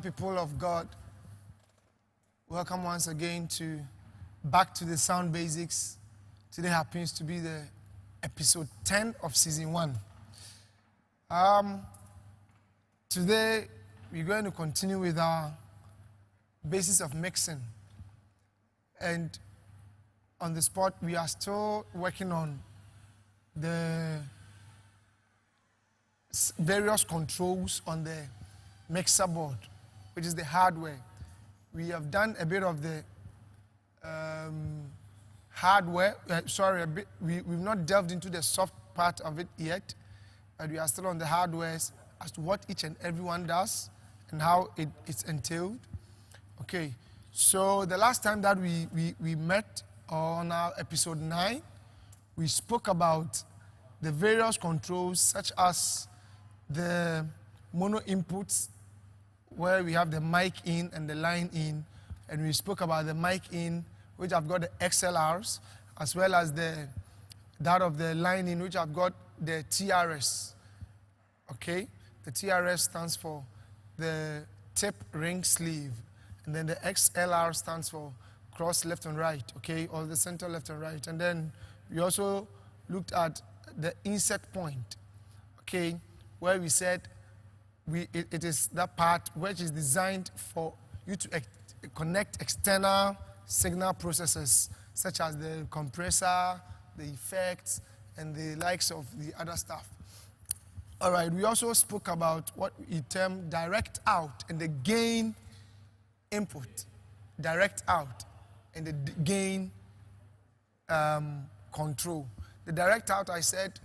people of God, welcome once again to Back to the Sound Basics. Today happens to be the episode 10 of season 1. Today we're going to continue with our basis of mixing, and on the spot we are still working on the various controls on the mixer board, which is the hardware. We have done a bit of the hardware. We've not delved into the soft part of it yet, but we are still on the hardwares as to what each and every one does and how it's entailed. Okay, so the last time that we met on our episode 9, we spoke about the various controls such as the mono inputs, where we have the mic in and the line in, and we spoke about the mic in, which I've got the XLRs, as well as that of the line in, which I've got the TRS. Okay, the TRS stands for the tip ring sleeve, and then the XLR stands for cross left and right, okay, or the center left and right. And then we also looked at the insert point, okay, where we said it is that part which is designed for you to connect external signal processors such as the compressor, the effects, and the likes of the other stuff. All right, we also spoke about what we term direct out and the gain input, direct out and the gain control. The direct out, I said,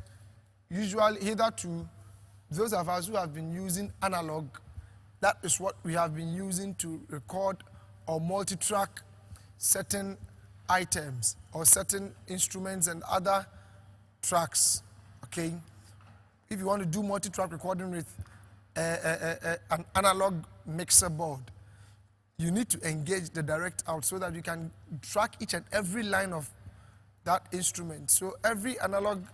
usually hitherto, those of us who have been using analog, that is what we have been using to record or multi-track certain items or certain instruments and other tracks, okay? If you want to do multi-track recording with an analog mixer board, you need to engage the direct out so that you can track each and every line of that instrument. So every analog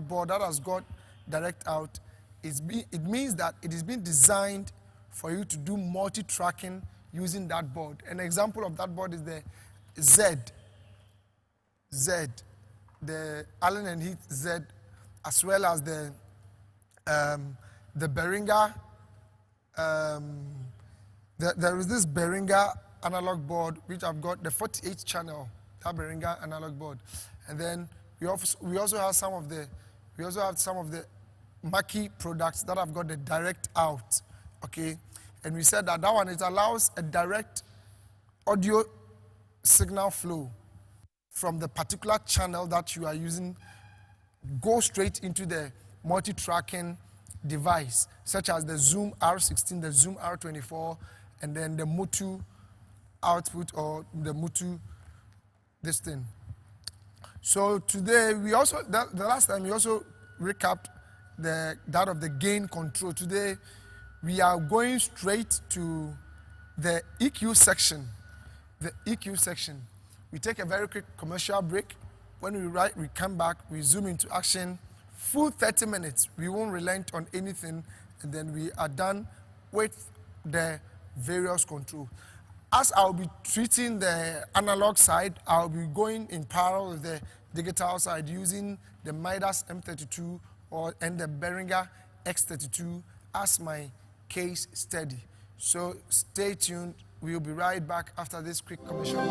board that has got direct out, it means that it is being designed for you to do multi-tracking using that board. An example of that board is the Z, the Allen and Heath Z, as well as the Behringer. There is this Behringer analog board which I've got the 48 channel, that Behringer analog board, and then we also have some of the Mackie products that have got the direct out, okay? And we said that one, it allows a direct audio signal flow from the particular channel that you are using, go straight into the multi-tracking device, such as the Zoom R16, the Zoom R24, and then the Mutu output or the Mutu this thing. So today, the last time we also recapped that of the gain control. Today, we are going straight to the EQ section. The EQ section. We take a very quick commercial break. When we come back, we zoom into action. Full 30 minutes. We won't relent on anything, and then we are done with the various control. As I'll be treating the analog side, I'll be going in parallel with the digital side using the Midas M32 and the Behringer X32 as my case study. So stay tuned. We'll be right back after this quick commercial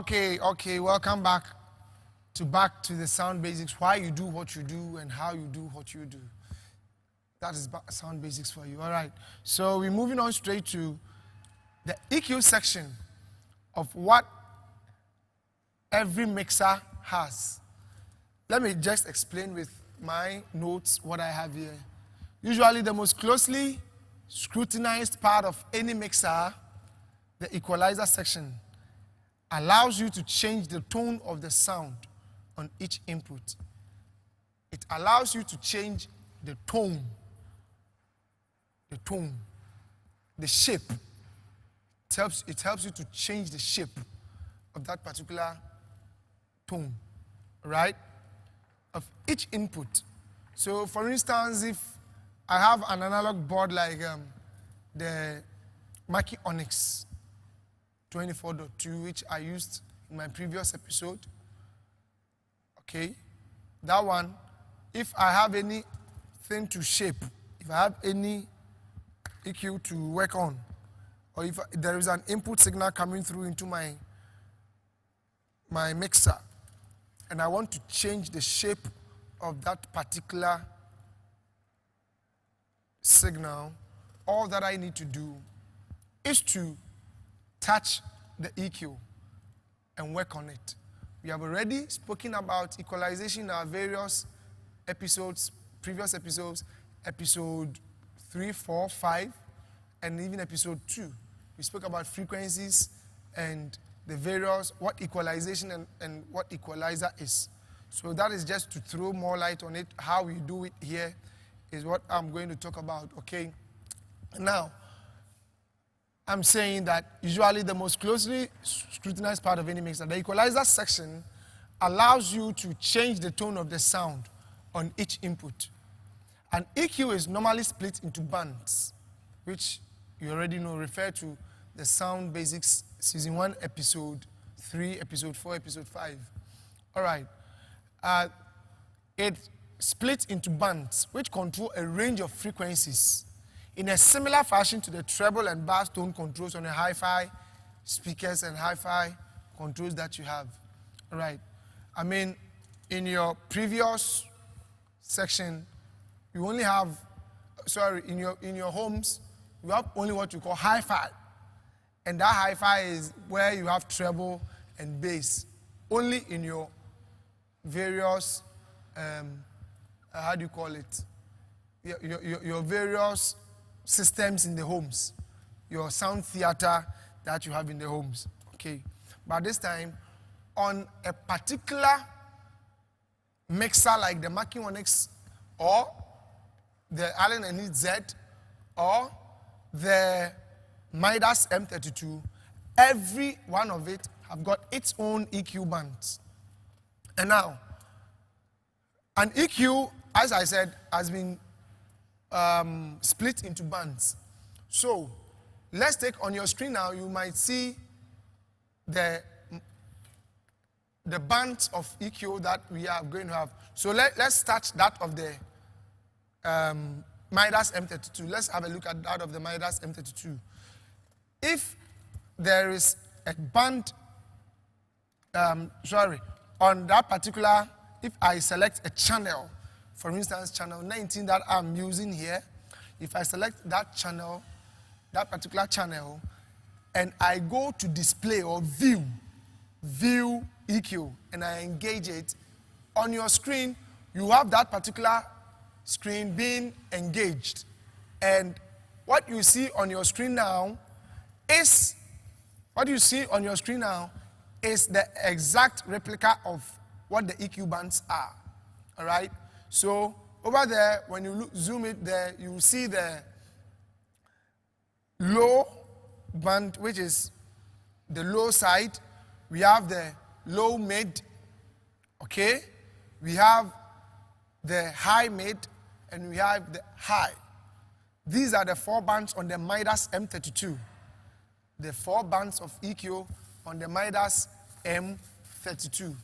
Okay. Welcome back to the sound basics. Why you do what you do and how you do what you do. That is sound basics for you. All right. So we're moving on straight to the EQ section of what every mixer has. Let me just explain with my notes what I have here. Usually the most closely scrutinized part of any mixer, the equalizer section, allows you to change the tone of the sound on each input. It allows you to change the tone, the shape. It helps you to change the shape of that particular tone, right? Of each input. So for instance, if I have an analog board like the Mackie Onyx 24.2, which I used in my previous episode. Okay, that one, if I have anything to shape, if I have any EQ to work on, or if there is an input signal coming through into my mixer, and I want to change the shape of that particular signal, all that I need to do is to touch the EQ and work on it. We have already spoken about equalization in our various episodes, previous episodes, episode 3, 4, 5, and even episode 2. We spoke about frequencies and the various, what equalization and what equalizer is. So that is just to throw more light on it. How we do it here is what I'm going to talk about, okay? Now, I'm saying that usually the most closely scrutinized part of any mixer, the equalizer section, allows you to change the tone of the sound on each input. An EQ is normally split into bands, which you already know, refer to the Sound Basics Season 1, Episode 3, Episode 4, Episode 5. All right. It splits into bands, which control a range of frequencies in a similar fashion to the treble and bass tone controls on the hi-fi speakers and hi-fi controls that you have. All right. I mean, in your previous section, you only have, in your homes, you have only what you call hi-fi. And that hi-fi is where you have treble and bass. Only in your various, how do you call it? Your various systems in the homes. Your sound theater that you have in the homes. Okay. But this time, on a particular mixer like the Mackie Onyx or the Allen and Z or the Midas M32, every one of it have got its own EQ bands. And now, an EQ, as I said, has been split into bands. So, let's take on your screen now, you might see the bands of EQ that we are going to have. So let's start that of the Midas M32. Let's have a look at that of the Midas M32. If there is a band, on that particular, if I select a channel, for instance, channel 19 that I'm using here, if I select that channel, that particular channel, and I go to display or view EQ, and I engage it, on your screen, you have that particular screen being engaged. And what you see on your screen now is the exact replica of what the EQ bands are. All right? So over there, when you zoom it there, you will see the low band, which is the low side. We have the low mid, okay? We have the high mid, and we have the high. These are the 4 bands on the Midas M32. The 4 bands of EQ on the Midas M32.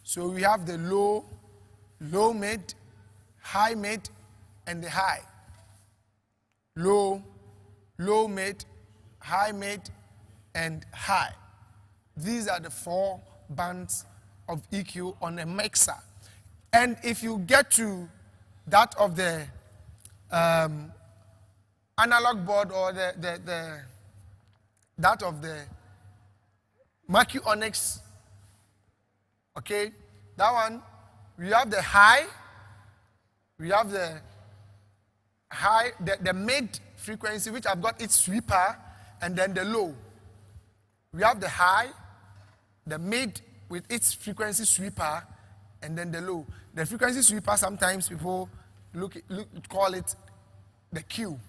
So we have the low, low mid, high mid, and the high. Low, low mid, high mid, and high. These are the 4 bands of EQ on a mixer. And if you get to that of the analog board or that of the Mackie Onyx, okay, that one, we have the high, we have the mid frequency, which I've got its sweeper, and then the low. We have the high, the mid with its frequency sweeper, and then the low. The frequency sweeper, sometimes people call it the Q,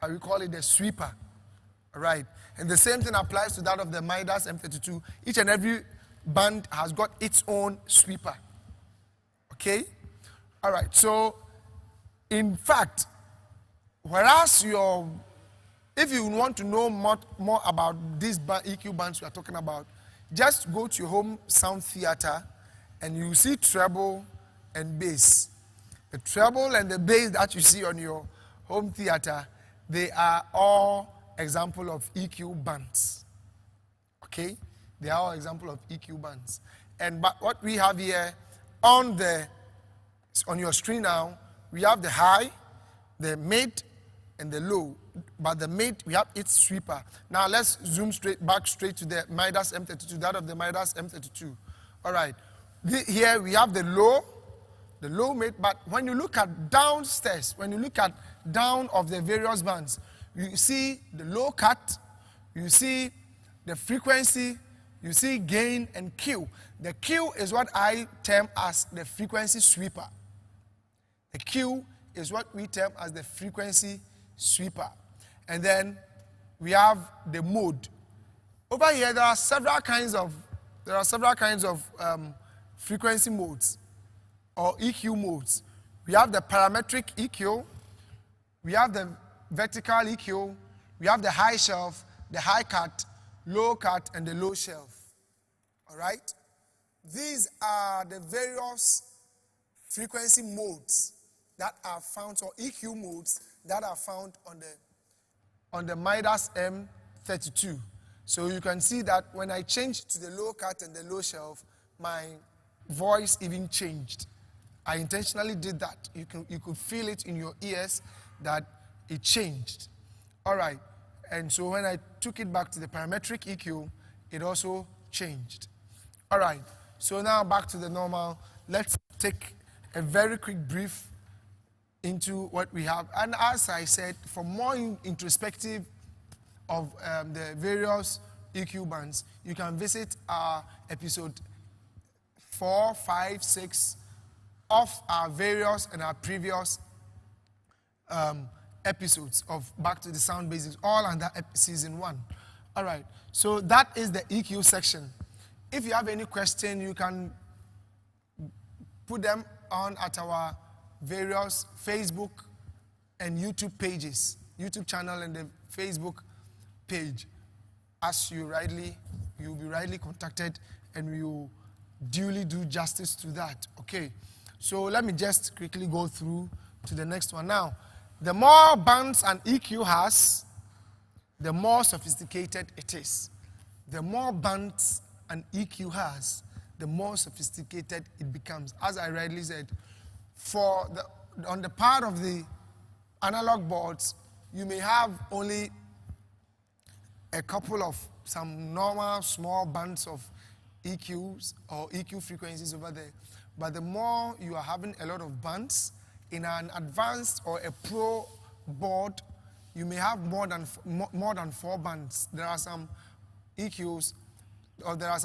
but we call it the sweeper. All right. And the same thing applies to that of the Midas M32. Each and every band has got its own sweeper. Okay? All right. So, in fact, whereas if you want to know more about these EQ bands we are talking about, just go to your home sound theater and you see treble and bass. The treble and the bass that you see on your home theater, they are all example of EQ bands. Okay? They are all example of EQ bands. But what we have here on your screen now, we have the high, the mid, and the low. But the mid, we have its sweeper. Now let's zoom back straight to the Midas M32, that of the Midas M32. All right. Here we have the low mid, but when you look at downstairs, when you look at down of the various bands, you see the low cut, you see the frequency, you see gain and Q. The Q is what I term as the frequency sweeper. The Q is what we term as the frequency sweeper. And then we have the mode. Over here there are several kinds of frequency modes or EQ modes. We have the parametric EQ, we have the vertical EQ, we have the high shelf, the high cut, low cut, and the low shelf. All right? These are the various frequency modes that are found, or EQ modes that are found on the Midas M32. So you can see that when I changed to the low cut and the low shelf, my voice even changed. I intentionally did that. You could feel it in your ears that it changed. All right. And so when I took it back to the parametric EQ, it also changed. All right. So now back to the normal. Let's take a very quick brief into what we have. And as I said, for more introspective of the various EQ bands, you can visit our episode 4, 5, 6 of our various and our previous episodes of Back to the Sound Basics, all under season 1. All right, so that is the EQ section. If you have any question, you can put them on at our various Facebook and YouTube pages, YouTube channel and the Facebook page. As you'll be rightly contacted and we will duly do justice to that. Okay, so let me just quickly go through to the next one. Now, the more bands an EQ has, the more sophisticated it is. The more bands an EQ has, the more sophisticated it becomes. As I rightly said, on the part of the analog boards, you may have only a couple of some normal small bands of EQs or EQ frequencies over there. But the more you are having a lot of bands, in an advanced or a pro board, you may have more than 4 bands. There are some EQs, or there are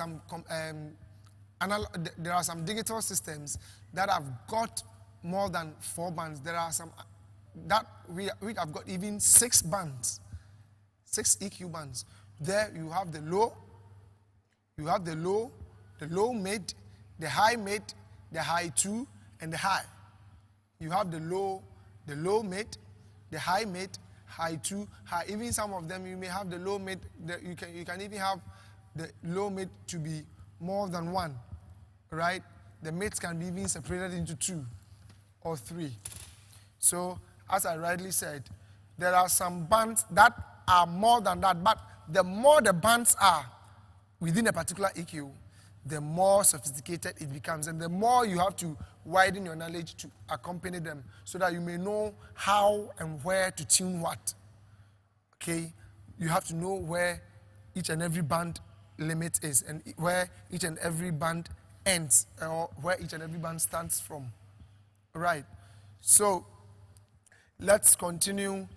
some digital systems that have got more than 4 bands. There are some that we have got even 6 bands, 6 EQ bands. There you have the low, the low mid, the high mid, the high 2, and the high. You have the low mid, the high mid, high 2, high. Even some of them you may have the low mid. You can even have the low mid to be more than 1, right? The mids can be even separated into 2 or 3. So as I rightly said, there are some bands that are more than that. But the more the bands are, within a particular EQ, the more sophisticated it becomes, and the more you have to widen your knowledge to accompany them so that you may know how and where to tune what. Okay? You have to know where each and every band limit is and where each and every band ends, or where each and every band stands from. Right. So let's continue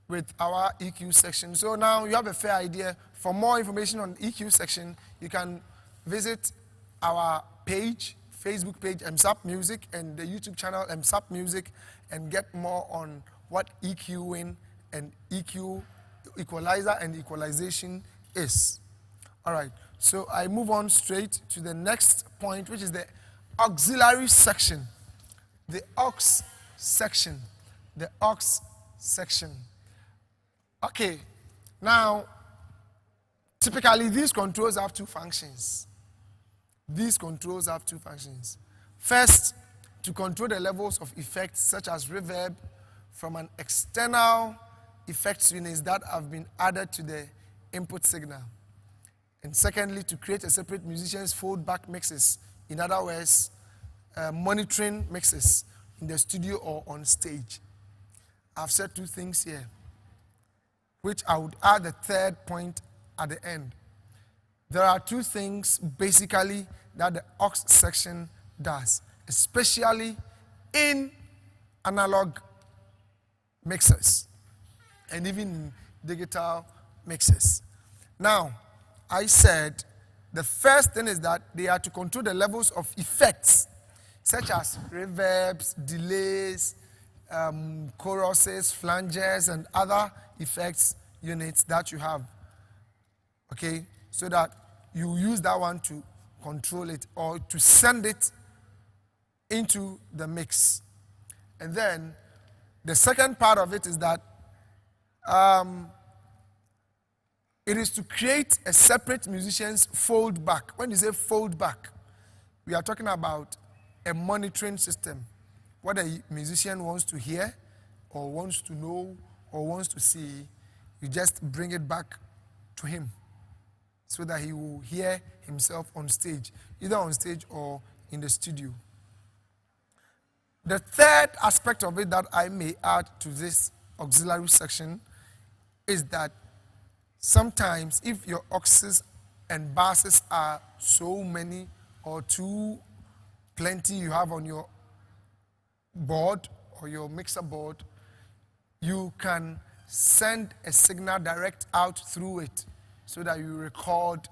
with our EQ section. So now you have a fair idea. For more information on EQ section, you can visit our page, Facebook page, MSAP Music, and the YouTube channel, MSAP Music, and get more on what EQing and EQ, equalizer and equalization is. All right, so I move on straight to the next point, which is the auxiliary section. The aux section. The aux section. Okay, now, typically these controls have two functions. These controls have two functions. First, to control the levels of effects such as reverb from an external effects units that have been added to the input signal. And secondly, to create a separate musician's foldback mixes. In other words, monitoring mixes in the studio or on stage. I've said two things here, which I would add the third point at the end. There are two things basically that the aux section does, especially in analog mixers and even in digital mixers. Now, I said the first thing is that they are to control the levels of effects, such as reverbs, delays, choruses, flanges, and other effects units that you have. Okay, so that you use that one to control it or to send it into the mix. And then the second part of it is that it is to create a separate musician's foldback. When you say foldback, we are talking about a monitoring system. What a musician wants to hear or wants to know or wants to see, you just bring it back to him so that he will hear himself on stage, either on stage or in the studio. The third aspect of it that I may add to this auxiliary section is that sometimes if your auxes and basses are so many or too plenty you have on your board or your mixer board, you can send a signal direct out through it so that you record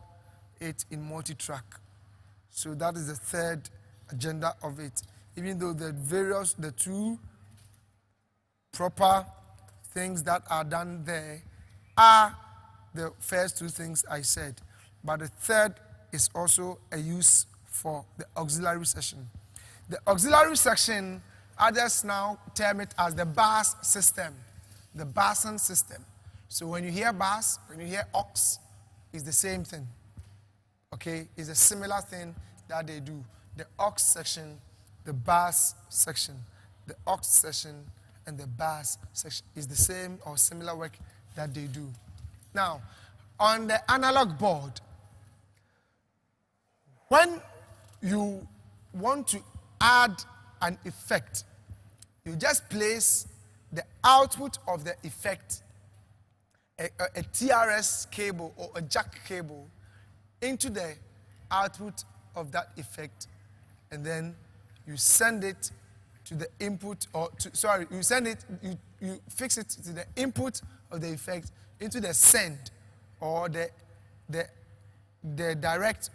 it in multi-track. So that is the third agenda of it. Even though the two proper things that are done there are the first two things I said. But the third is also a use for the auxiliary section. The auxiliary section, others now term it as the bass system, the basson system. So when you hear bass, when you hear aux, it's the same thing. Okay, it's a similar thing that they do. The aux section, the bass section, the aux section, and the bass section is the same or similar work that they do. Now, on the analog board, when you want to add an effect, you just place the output of the effect, a TRS cable or a jack cable, into the output of that effect, and then you send it to the input, you fix it to the input of the effect into the send or the direct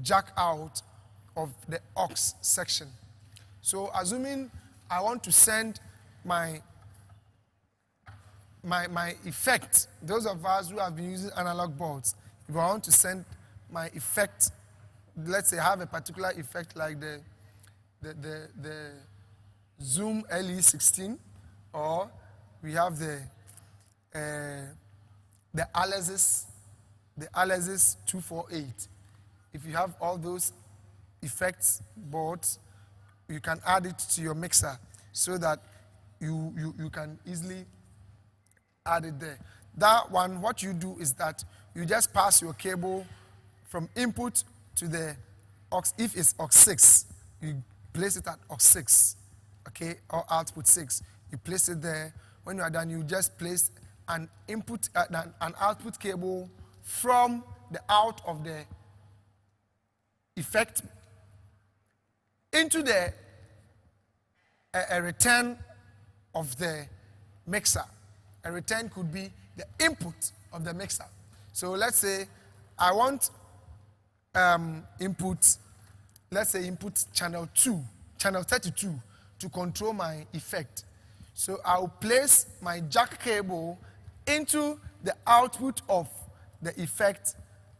jack out of the aux section. So assuming I want to send my effect, those of us who have been using analog boards, if I want to send my effect, let's say I have a particular effect like the Zoom LE16, or we have the Alesis 248. If you have all those effects boards, you can add it to your mixer so that you can easily add it there. That one, what you do is that you just pass your cable from input to the aux. If it's aux 6, you place it at aux 6, okay, or output 6. You place it there. When you are done, you just place an input, an output cable from the out of the effect into the a return of the mixer. A return could be the input of the mixer. So let's say I want input, let's say input channel 2, channel 32 to control my effect. So I'll place my jack cable into the output of the effect,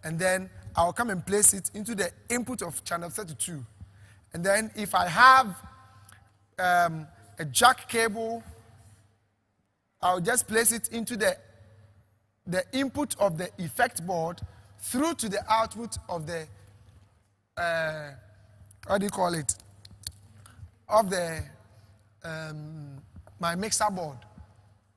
and then I'll come and place it into the input of channel 32. And then if I have a jack cable, I'll just place it into the input of the effect board through to the output of the, what do you call it, of the, my mixer board.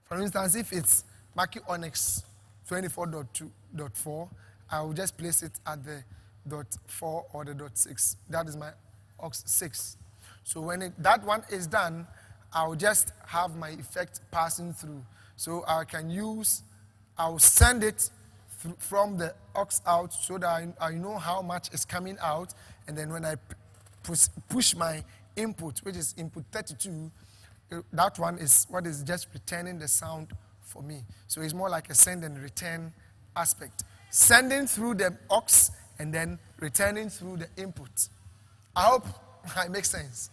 For instance, if it's Mackie Onyx 24.2.4, I will just place it at the .4 or the .6. That is my aux 6. So when that one is done, I'll just have my effect passing through. So I'll send it from the aux out so that I know how much is coming out. And then when I push my input, which is input 32, that one is what is just returning the sound for me. So it's more like a send and return aspect. Sending through the aux and then returning through the input. I hope it makes sense.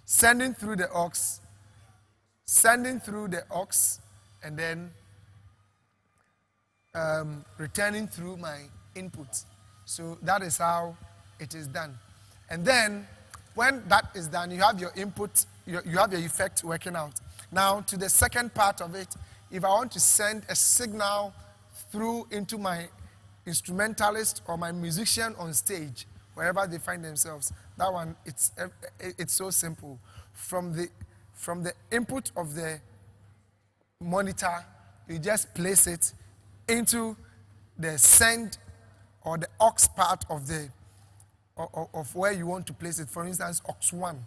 Sending through the aux, and then returning through my input. So that is how it is done. And then when that is done, you have your input, you have your effect working out. Now to the second part of it, if I want to send a signal through into my instrumentalist or my musician on stage, wherever they find themselves, that one, it's so simple. From the input of the monitor, you just place it into the send or the aux part of the of where you want to place it. For instance, aux 1.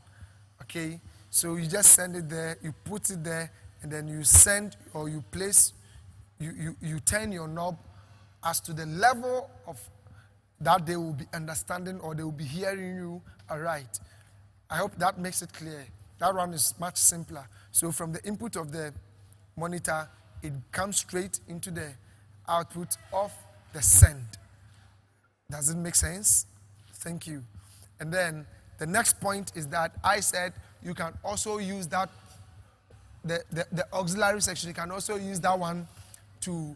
Okay, so you just send it there, you put it there, and then you send or you place, you turn your knob as to the level of that they will be understanding or they will be hearing you all right. I hope that makes it clear. That one is much simpler. So from the input of the monitor, it comes straight into the output of the send. Does it make sense? Thank you. And then the next point is that I said you can also use that, the auxiliary section, you can also use that one to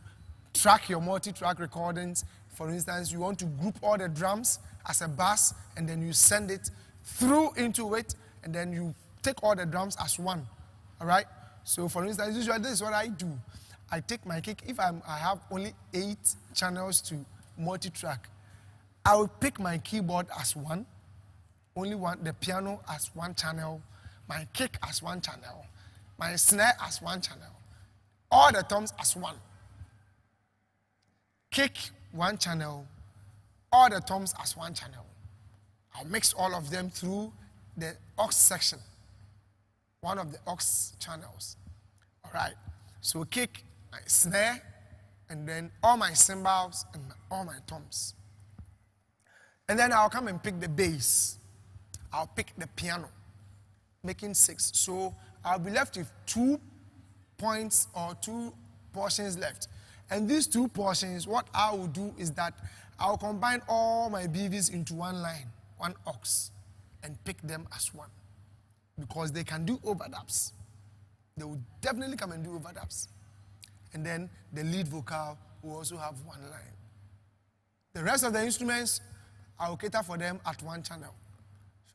track your multi-track recordings. For instance, you want to group all the drums as a bass, and then you send it through into it, and then you take all the drums as one. All right? So for instance, usually this is what I do. I take my kick. If I have only 8 channels to multi-track, I will pick my keyboard as one, only one, the piano as one channel, my kick as one channel, my snare as one channel, all the toms as one. Kick one channel, all the toms as one channel. I'll mix all of them through the aux section, one of the aux channels. All right, so kick, my snare, and then all my cymbals and all my toms. And then I'll come and pick the bass. I'll pick the piano, making 6. So I'll be left with 2 points or 2 portions left. And these 2 portions, what I will do is that I'll combine all my BVs into one line, one aux, and pick them as one. Because they can do overlaps. They will definitely come and do overlaps. And then the lead vocal will also have one line. The rest of the instruments, I will cater for them at one channel.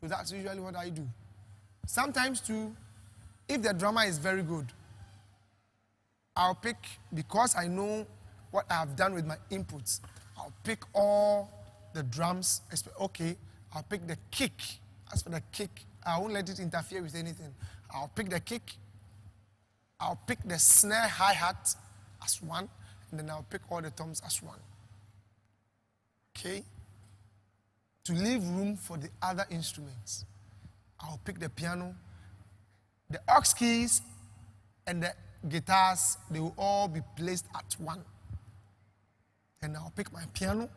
So that's usually what I do. Sometimes too, if the drummer is very good, I'll pick, because I know what I have done with my inputs, I'll pick all the drums. Okay, I'll pick the kick. As for the kick, I won't let it interfere with anything. I'll pick the kick. I'll pick the snare hi-hat as one, and then I'll pick all the toms as one. Okay? to leave room for the other instruments. I'll pick the piano, the aux keys, and the guitars, they will all be placed at one. And I'll pick my piano.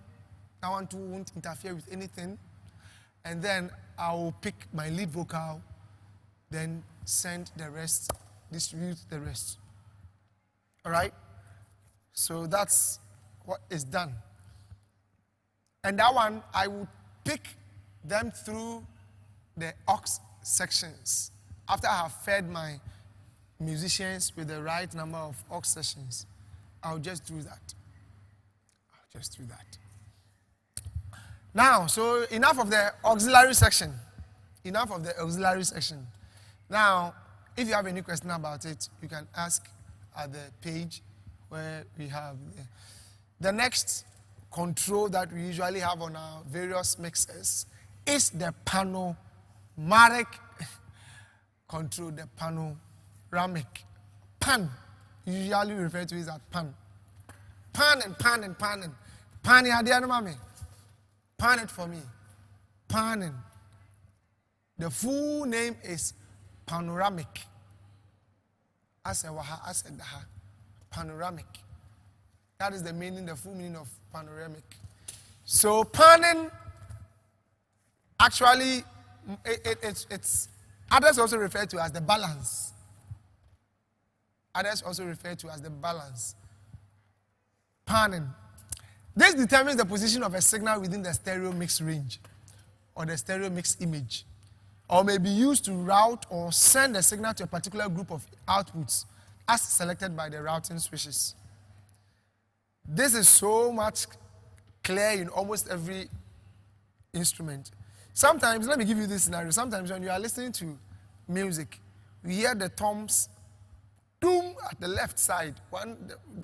That one too won't interfere with anything. And then I will pick my lead vocal, then send the rest, distribute the rest. All right? So that's what is done. And that one, I will pick them through the aux sections. After I have fed my musicians with the right number of aux sections, I'll just do that. Now, so enough of the auxiliary section. Now, if you have any question about it, you can ask at the page where we have the next control that we usually have on our various mixers is the panoramic control, the panoramic. Pan, usually referred to it as pan. Pan. Pan, ya dear mommy. Pan it for me. Panning. The full name is panoramic. Panoramic. That is the meaning, the full meaning of panoramic. So panning, actually, it's others also refer to as the balance. Panning. This determines the position of a signal within the stereo mix range or the stereo mix image, or may be used to route or send a signal to a particular group of outputs as selected by the routing switches. This is so much clear in almost every instrument. Sometimes, let me give you this scenario. Sometimes when you are listening to music, you hear the toms doom at the left side.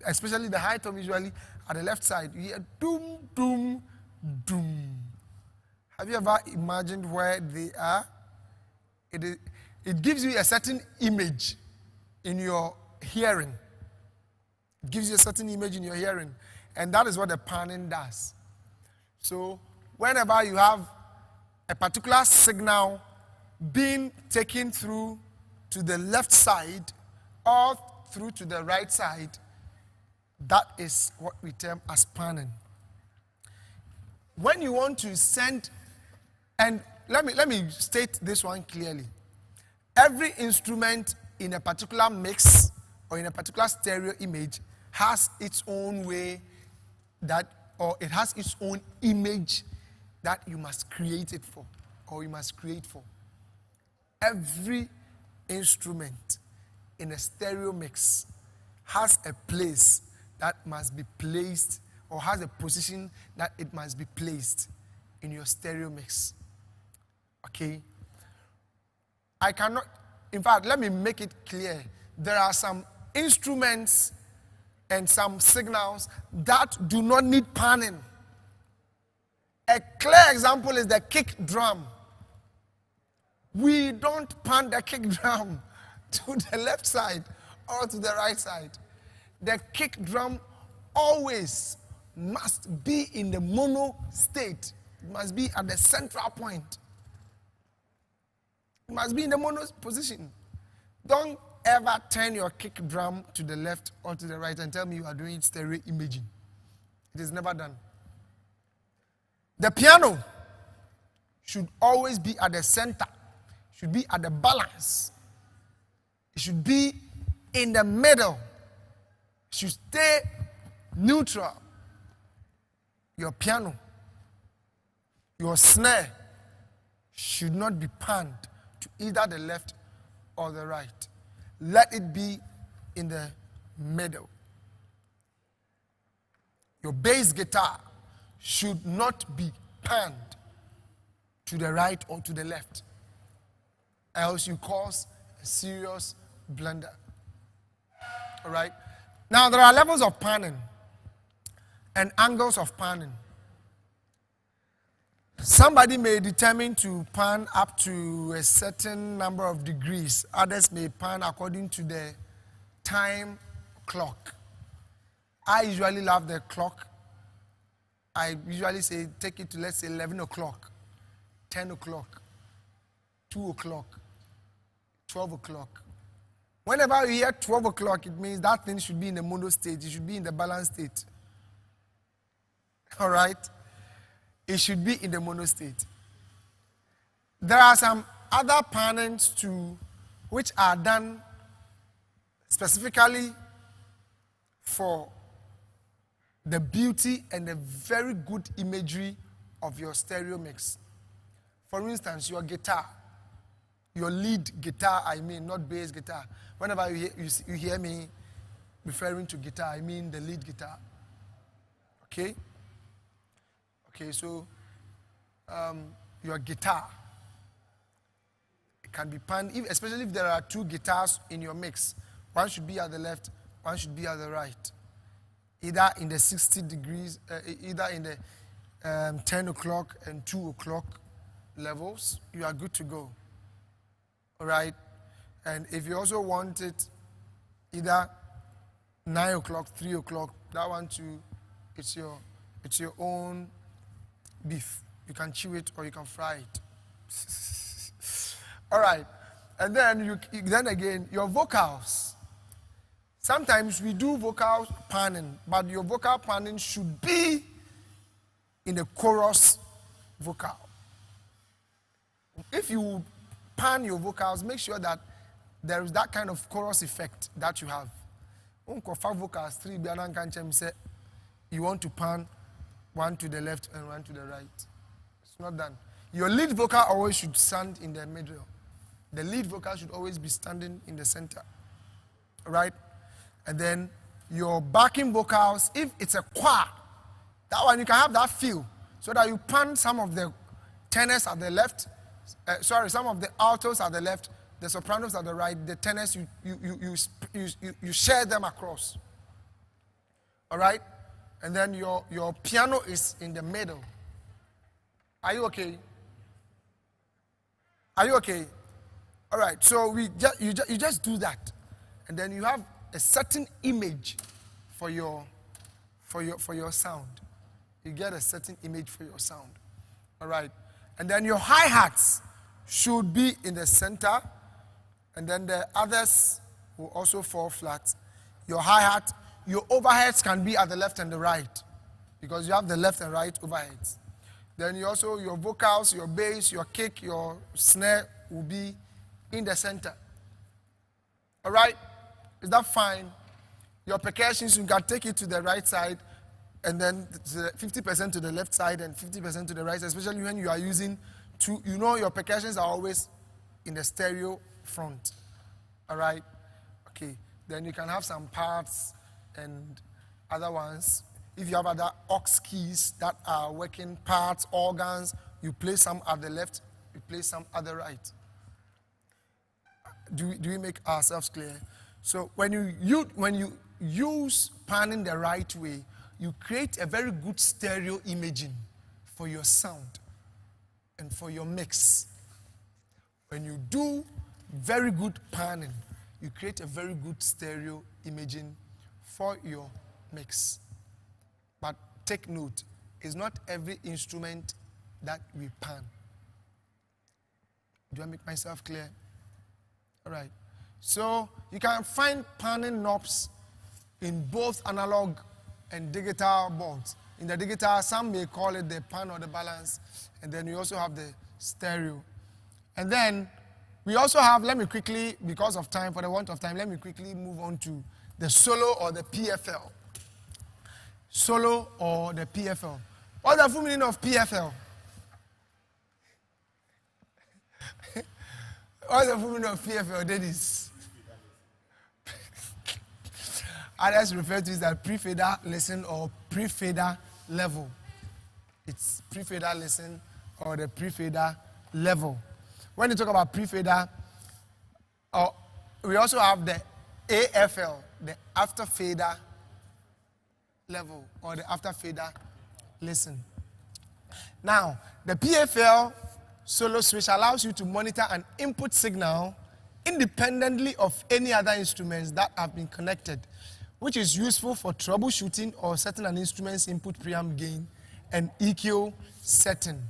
Especially the high tom usually at the left side. You hear doom, doom, doom. Have you ever imagined where they are? It gives you a certain image in your hearing. It gives you a certain image in your hearing. And that is what the panning does. So whenever you have a particular signal being taken through to the left side or through to the right side, that is what we term as panning. When you want to send, and let me state this one clearly. Every instrument in a particular mix or in a particular stereo image has its own way or it has its own image that you must create it for, or you must create for. Every instrument in a stereo mix has a place that must be placed, or has a position that it must be placed in your stereo mix. Okay? I cannot, in fact, let me make it clear. There are some instruments and some signals that do not need panning. A clear example is the kick drum. We don't pan the kick drum to the left side or to the right side. The kick drum always must be in the mono state. It must be at the central point. It must be in the mono position. Don't ever turn your kick drum to the left or to the right and tell me you are doing stereo imaging. It is never done. The piano should always be at the center, should be at the balance. It should be in the middle. It should stay neutral. Your piano, your snare should not be panned to either the left or the right. Let it be in the middle. Your bass guitar should not be panned to the right or to the left, else you cause a serious blunder. All right? Now, there are levels of panning and angles of panning. Somebody may determine to pan up to a certain number of degrees. Others may pan according to the time clock. I usually love the clock. I usually say take it to, let's say, 11 o'clock, 10 o'clock, 2 o'clock, 12 o'clock. Whenever you hear 12 o'clock, it means that thing should be in the mono state. It should be in the balanced state. All right? It should be in the mono state. There are some other pannings too, which are done specifically for the beauty and the very good imagery of your stereo mix. For instance, your guitar, your lead guitar, I mean, not bass guitar. Whenever you hear me referring to guitar, I mean the lead guitar. Okay? Okay, so your guitar, it can be panned, especially if there are two guitars in your mix. One should be at the left, one should be at the right. Either in the 60 degrees, either in the 10 o'clock and 2 o'clock levels, you are good to go. All right? And if you also want it either 9 o'clock, 3 o'clock, that one too, it's your own beef. You can chew it or you can fry it. All right. And then then again, your vocals. Sometimes we do vocal panning, but your vocal panning should be in the chorus vocal. If you pan your vocals, make sure that there is that kind of chorus effect that you have. Vocals 3, you want to pan one to the left and one to the right. It's not done. Your lead vocal always should stand in the middle. The lead vocal should always be standing in the center. Right? And then your backing vocals, if it's a choir, that one you can have that feel, so that you pan some of the tenors at the left, some of the altos at the left, the sopranos at the right, the tenors you share them across. All right? And then your piano is in the middle. Are you okay? Are you okay? All right. So you just do that, and then you have a certain image for your sound. You get a certain image for your sound. All right. And then your hi-hats should be in the center, and then the others will also fall flat. Your hi-hat, your overheads can be at the left and the right, because you have the left and right overheads. Then your vocals, your bass, your kick, your snare will be in the center. All right? Is that fine? Your percussions, you can take it to the right side, and then 50% to the left side and 50% to the right side, especially when you are using two. You know your percussions are always in the stereo front. All right? Okay. Then you can have some parts and other ones. If you have other aux keys that are working, parts, organs, you play some at the left, you play some at the right. Do we make ourselves clear? So when you use panning the right way, you create a very good stereo imaging for your sound and for your mix. When you do very good panning, you create a very good stereo imaging for your mix. But take note, it's not every instrument that we pan. Do I make myself clear? All right. So you can find panning knobs in both analog and digital boards. In the digital, some may call it the pan or the balance, and then you also have the stereo. And then we also have, let me quickly, because of time, for the want of time, let me quickly move on to the solo or the PFL. Solo or the PFL. What's the full meaning of PFL? What's the full meaning of PFL, Dennis? Others refer to it as pre-fader listen or pre-fader level. It's pre-fader listen or the pre-fader level. When you talk about pre-fader, we also have the AFL, the after fader level or the after fader listen. Now, the PFL solo switch allows you to monitor an input signal independently of any other instruments that have been connected, which is useful for troubleshooting or setting an instrument's input preamp gain and EQ setting.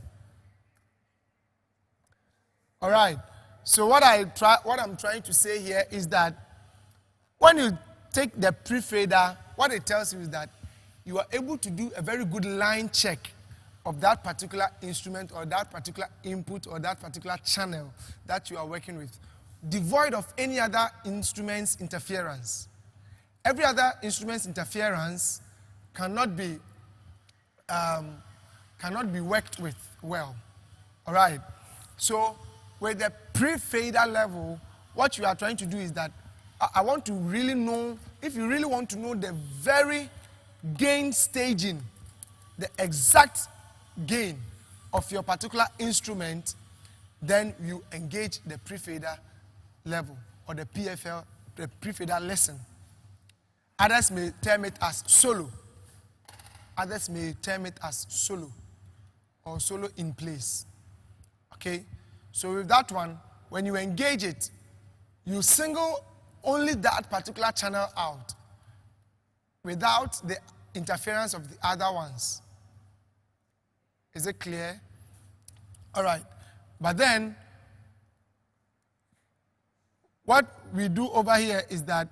All right. So what I'm trying to say here is that when you take the pre-fader, what it tells you is that you are able to do a very good line check of that particular instrument or that particular input or that particular channel that you are working with, devoid of any other instrument's interference. Every other instrument's interference cannot be worked with well. All right. So with the pre-fader level, what you are trying to do is that I want to really know, if you really want to know the very gain staging, the exact gain of your particular instrument, then you engage the pre-fader level or the PFL, the pre-fader lesson. Others may term it as solo. Others may term it as solo or solo in place. Okay? So with that one, when you engage it, you single only that particular channel out without the interference of the other ones. Is it clear? All right. But then, what we do over here is that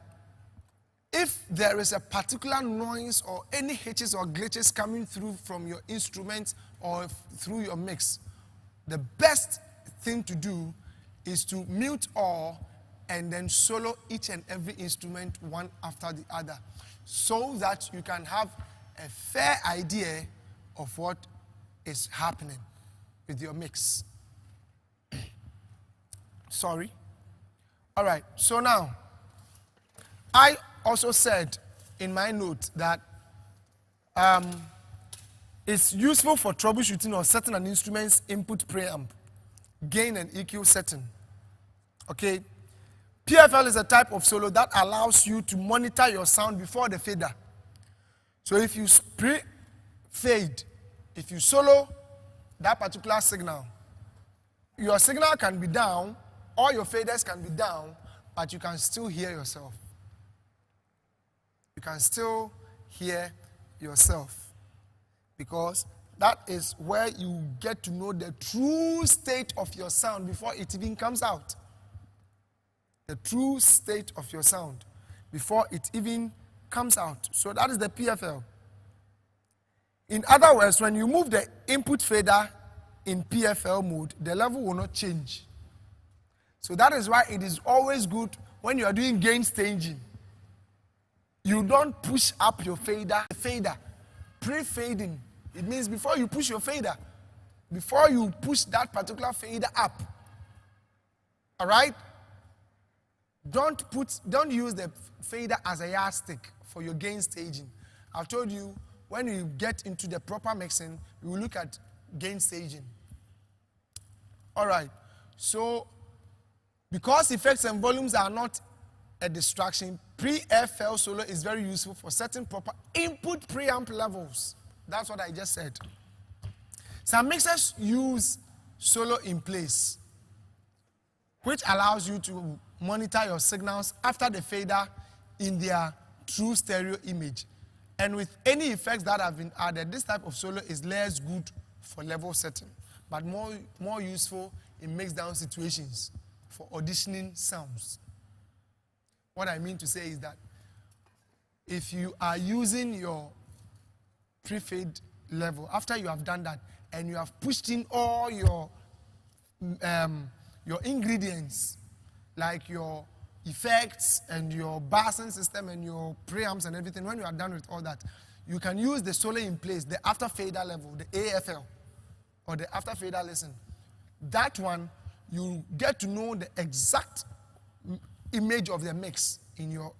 if there is a particular noise or any hitches or glitches coming through from your instrument or through your mix, the best thing to do is to mute all and then solo each and every instrument one after the other, so that you can have a fair idea of what is happening with your mix. Sorry. All right. So now, I also said in my note that it's useful for troubleshooting or setting an instrument's input preamp, gain and EQ setting. Okay? PFL is a type of solo that allows you to monitor your sound before the fader. So if you pre-fade, if you solo that particular signal, your signal can be down, or your faders can be down, but you can still hear yourself. You can still hear yourself, because that is where you get to know the true state of your sound before it even comes out. The true state of your sound before it even comes out. So that is the PFL. In other words, when you move the input fader in PFL mode, the level will not change. So that is why it is always good when you are doing gain staging. You don't push up your fader. Pre-fading. It means before you push your fader, before you push that particular fader up. All right? Don't use the fader as a yardstick for your gain staging. I've told you, when you get into the proper mixing, we will look at gain staging. All right. So, because effects and volumes are not a distraction, pre-FL solo is very useful for setting proper input preamp levels. That's what I just said. Some mixers use solo in place, which allows you to monitor your signals after the fader in their true stereo image. And with any effects that have been added, this type of solo is less good for level setting, but more useful in mix-down situations for auditioning sounds. What I mean to say is that if you are using your pre-fade level, after you have done that, and you have pushed in all your ingredients, like your effects and your bassing system and your preamps and everything, when you are done with all that, you can use the solo in place, the after fader level, the AFL, or the after fader listen. That one, you get to know the exact image of the mix in your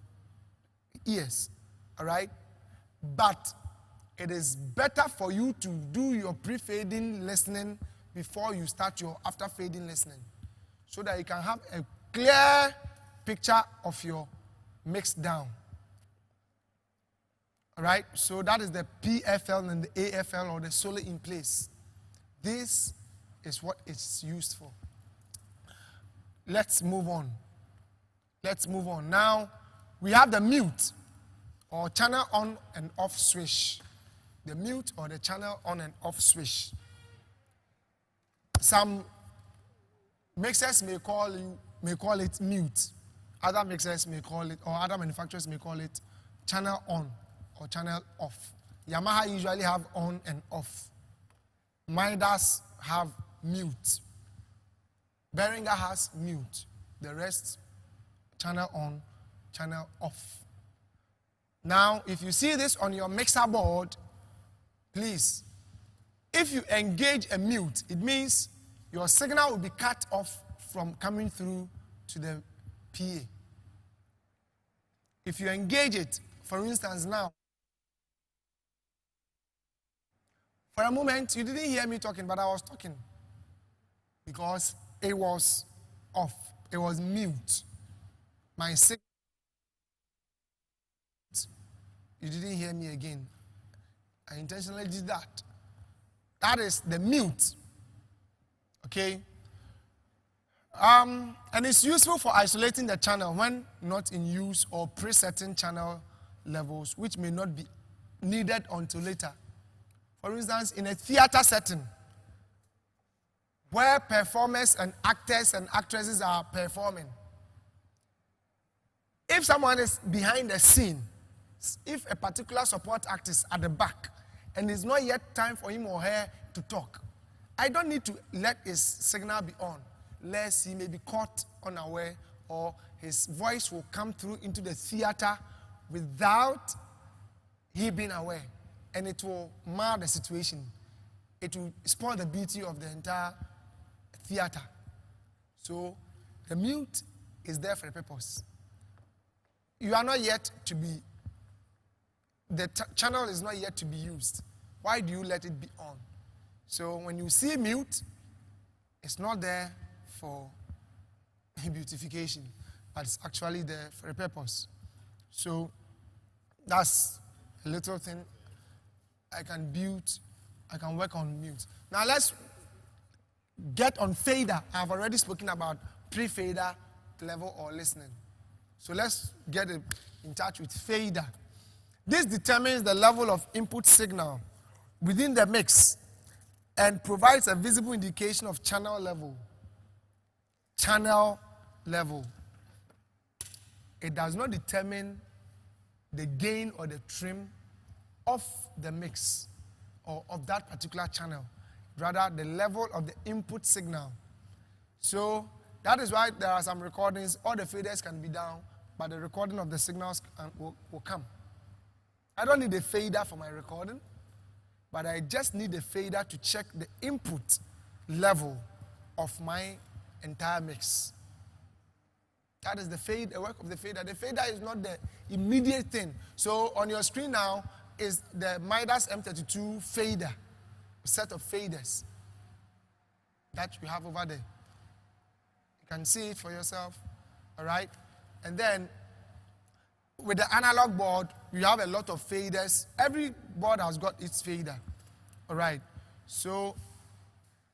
ears, all right? But it is better for you to do your pre-fading listening before you start your after fading listening, so that you can have a clear picture of your mix down. All right? So that is the PFL and the AFL, or the solo in place. This is what it's used for. Let's move on. Now, we have the mute, or channel on and off switch. the mute or the channel on and off switch. Some mixers may call it mute. Other mixers may call it, or other manufacturers may call it channel on or channel off. Yamaha usually have on and off. Midas have mute. Behringer has mute. The rest, channel on, channel off. Now, if you see this on your mixer board, please, if you engage a mute, it means your signal will be cut off from coming through to the PA. If you engage it, for instance now, for a moment you didn't hear me talking, but I was talking because it was off. It was mute. My signal, you didn't hear me again. I intentionally did that. That is the mute. Okay? And it's useful for isolating the channel when not in use or presetting channel levels which may not be needed until later. For instance, in a theater setting where performers and actors and actresses are performing, if someone is behind the scene, if a particular support act is at the back and it's not yet time for him or her to talk, I don't need to let his signal be on, lest he may be caught unaware or his voice will come through into the theater without he being aware, and it will mar the situation. It will spoil the beauty of the entire theater. So the mute is there for a purpose. You are not yet to be, the channel is not yet to be used. Why do you let it be on? So when you see mute, it's not there for beautification, but it's actually there for a purpose. So that's a little thing I can build, I can work on mute. Now let's get on fader. I've already spoken about pre-fader level or listening. So let's get in touch with fader. This determines the level of input signal within the mix and provides a visible indication of channel level. Channel level. It does not determine the gain or the trim of the mix or of that particular channel. Rather, the level of the input signal. So that is why there are some recordings, all the faders can be down, but the recording of the signals will come. I don't need a fader for my recording, but I just need a fader to check the input level of my entire mix. That is the work of the fader. The fader is not the immediate thing. So on your screen now is the Midas M32 fader, a set of faders that you have over there. You can see it for yourself, all right? And then with the analog board, you have a lot of faders. Every board has got its fader, all right? So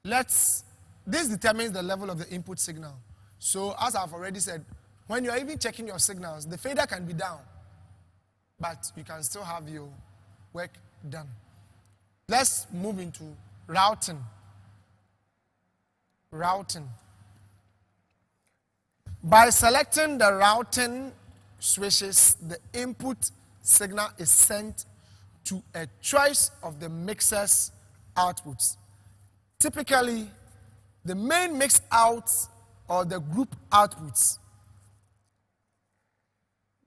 this determines the level of the input signal. So as I've already said, when you're even checking your signals, the fader can be down, but you can still have your work done. Let's move into routing. Routing. By selecting the routing switches, the input signal is sent to a choice of the mixer's outputs. Typically, the main mix outs or the group outputs.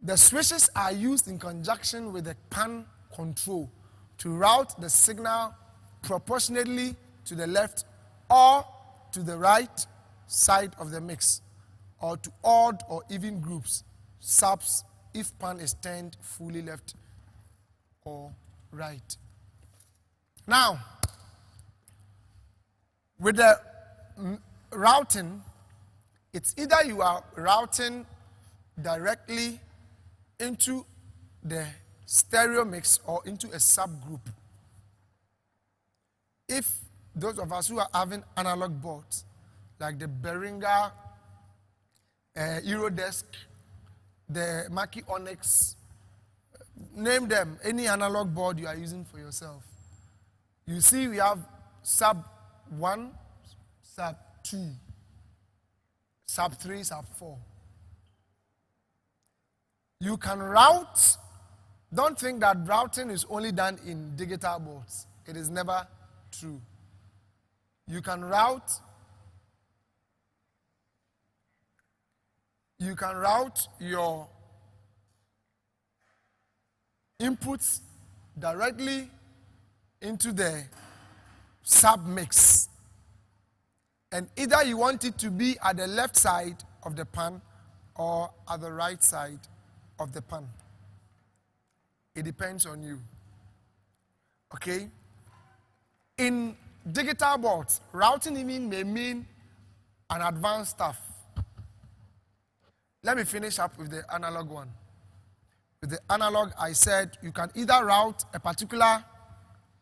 The switches are used in conjunction with the pan control to route the signal proportionately to the left or to the right side of the mix, or to odd or even groups, subs, if pan is turned fully left or right. Now, with the routing, it's either you are routing directly into the stereo mix or into a subgroup. If those of us who are having analog boards, like the Behringer Eurodesk, the Mackie Onyx, name them, any analog board you are using for yourself. You see we have sub 1, sub 2, sub 3, sub 4. You can route. Don't think that routing is only done in digital boards. It is never true. You can route. You can route your inputs directly into the submix. And either you want it to be at the left side of the pan or at the right side of the pan. It depends on you. Okay? In digital boards, routing even may mean an advanced stuff. Let me finish up with the analog one. With the analog, I said you can either route a particular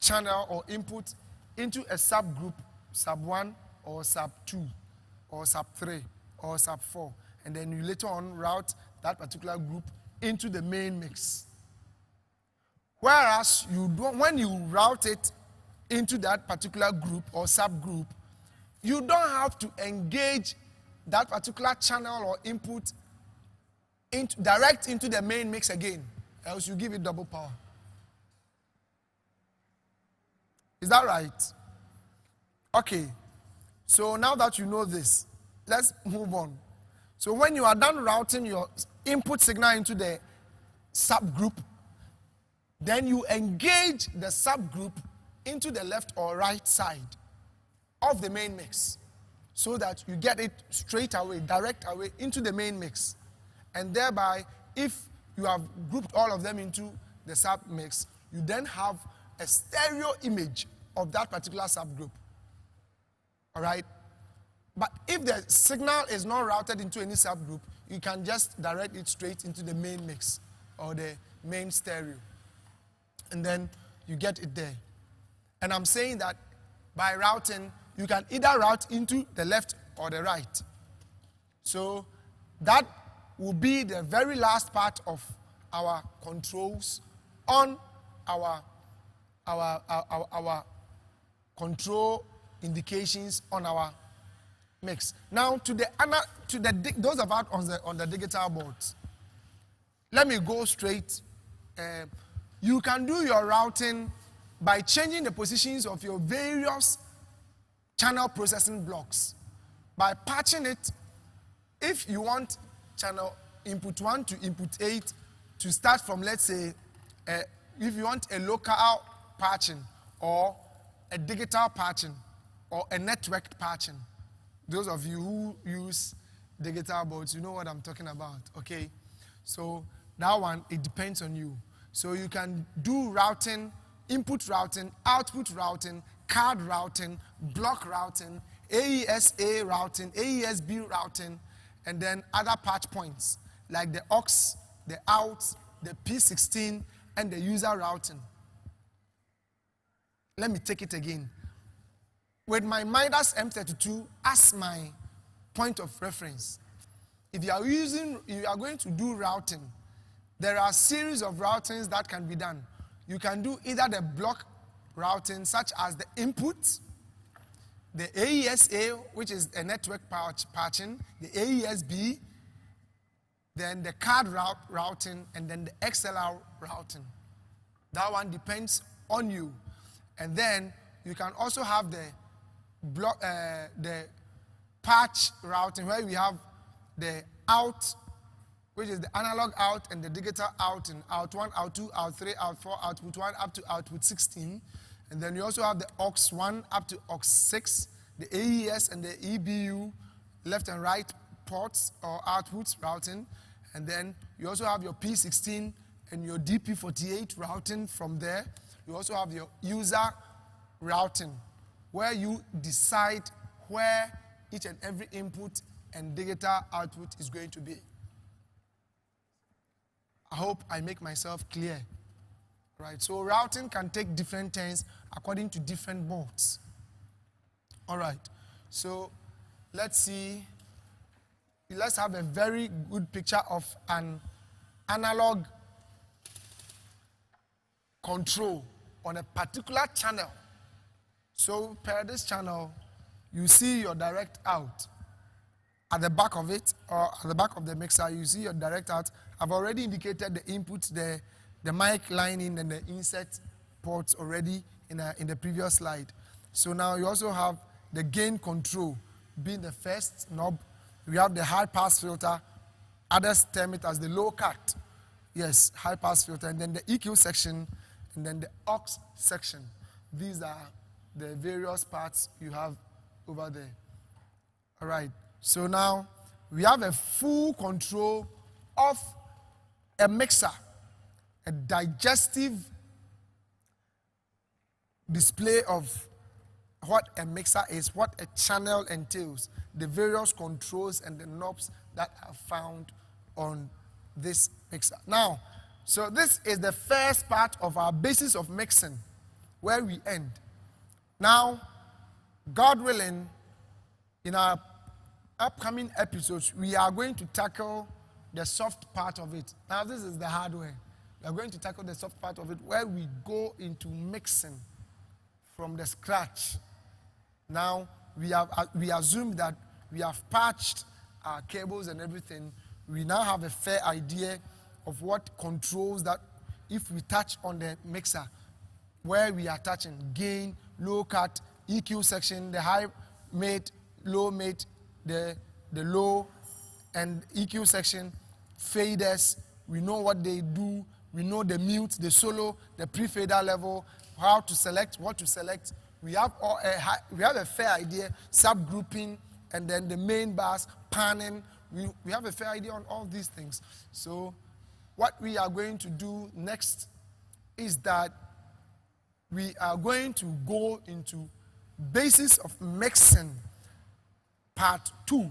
channel or input into a subgroup, sub 1 or sub 2 or sub 3 or sub 4, and then you later on route that particular group into the main mix. Whereas when you route it into that particular group or subgroup, you don't have to engage that particular channel or input direct into the main mix again, else you give it double power. Is that right? Okay. So now that you know this, let's move on. So when you are done routing your input signal into the subgroup, then you engage the subgroup into the left or right side of the main mix so that you get it straight away, direct away into the main mix. And thereby, if you have grouped all of them into the submix, you then have a stereo image of that particular subgroup. All right? But if the signal is not routed into any subgroup, you can just direct it straight into the main mix or the main stereo. And then you get it there. And I'm saying that by routing, you can either route into the left or the right. So that will be the very last part of our controls on our control indications on our mix. Now to those of us on the digital boards, let me go straight. You can do your routing by changing the positions of your various channel processing blocks by patching it. If you want channel input 1 to input 8 to start from, let's say, if you want a local patching or a digital patching or a networked patching, those of you who use digital boards, you know what I'm talking about, okay? So that one, it depends on you. So you can do routing, input routing, output routing, card routing, block routing, AESA routing, AESB routing, and then other patch points like the aux, the out, the P16, and the user routing. Let me take it again. With my Midas M32 as my point of reference, if you are going to do routing, there are a series of routings that can be done. You can do either the block routing, such as the input, the AESA, which is a network patching, the AESB, then the card routing, and then the XLR routing. That one depends on you. And then you can also have the patch routing, where we have the out, which is the analog out and the digital out, and out 1, out 2, out 3, out 4, output 1 up to output 16. And then you also have the aux 1 up to aux 6, the AES and the EBU left and right ports or outputs routing. And then you also have your P16 and your DP48 routing from there. You also have your user routing, where you decide where each and every input and digital output is going to be. I hope I make myself clear. Right, so routing can take different turns according to different boards. All right, so let's have a very good picture of an analog control on a particular channel So per this channel, you see your direct out. At the back of it, or at the back of the mixer, you see your direct out. I've already indicated the inputs, the mic line in and the insert ports already in the previous slide. So now you also have the gain control being the first knob. We have the high pass filter. Others term it as the low cut. Yes, high pass filter. And then the EQ section, and then the aux section. These are the various parts you have over there. All right. So now we have a full control of a mixer, a digestive display of what a mixer is, what a channel entails, the various controls and the knobs that are found on this mixer. Now, so this is the first part of our basis of mixing, where we end. Now, God willing, in our upcoming episodes, we are going to tackle the soft part of it. Now, this is the hardware. We are going to tackle the soft part of it, where we go into mixing from the scratch. Now, we assume that we have patched our cables and everything. We now have a fair idea of what controls that if we touch on the mixer, where we are touching gain, low cut, EQ section, the high mate, low mate, the low and EQ section, faders. We know what they do. We know the mute, the solo, the pre-fader level, how to select, what to select. We have a fair idea, subgrouping, and then the main bass, panning. We have a fair idea on all these things. So what we are going to do next is that we are going to go into basis of mixing part 2.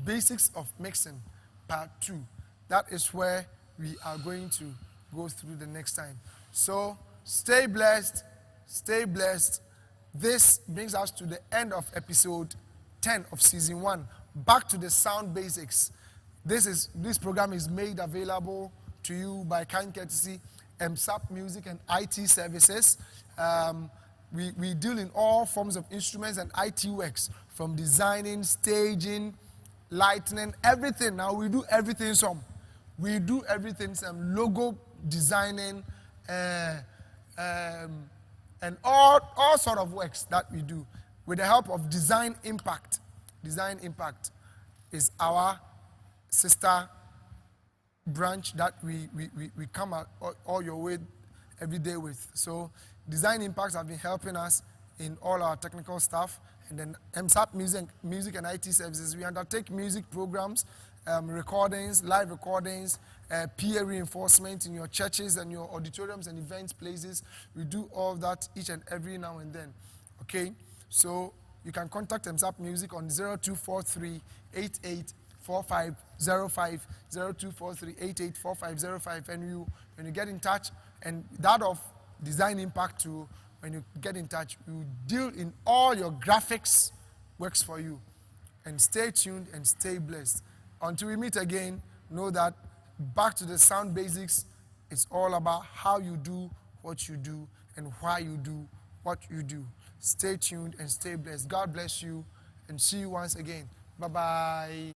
Basics of mixing part 2. That is where we are going to go through the next time. So stay blessed. Stay blessed. This brings us to the end of episode 10 of season 1. Back to the sound basics. This program is made available to you by kind courtesy MSAP Music and IT Services. We deal in all forms of instruments and IT works, from designing, staging, lighting, everything. Now we do everything some. We do everything some. Logo designing, and all sort of works that we do with the help of Design Impact. Design Impact is our sister branch that we come all your way every day with. So Design Impacts have been helping us in all our technical stuff. And then MSAP Music and IT Services, we undertake music programs, recordings, live recordings, peer reinforcement in your churches and your auditoriums and events places. We do all that each and every now and then. Okay? So you can contact MSAP Music on 0243 884505, 0243 884505, and when you get in touch, and that of Design Impact too, when you get in touch, we will deal in all your graphics works for you. And stay tuned and stay blessed. Until we meet again, know that back to the sound basics, it's all about how you do what you do and why you do what you do. Stay tuned and stay blessed. God bless you, and see you once again. Bye-bye.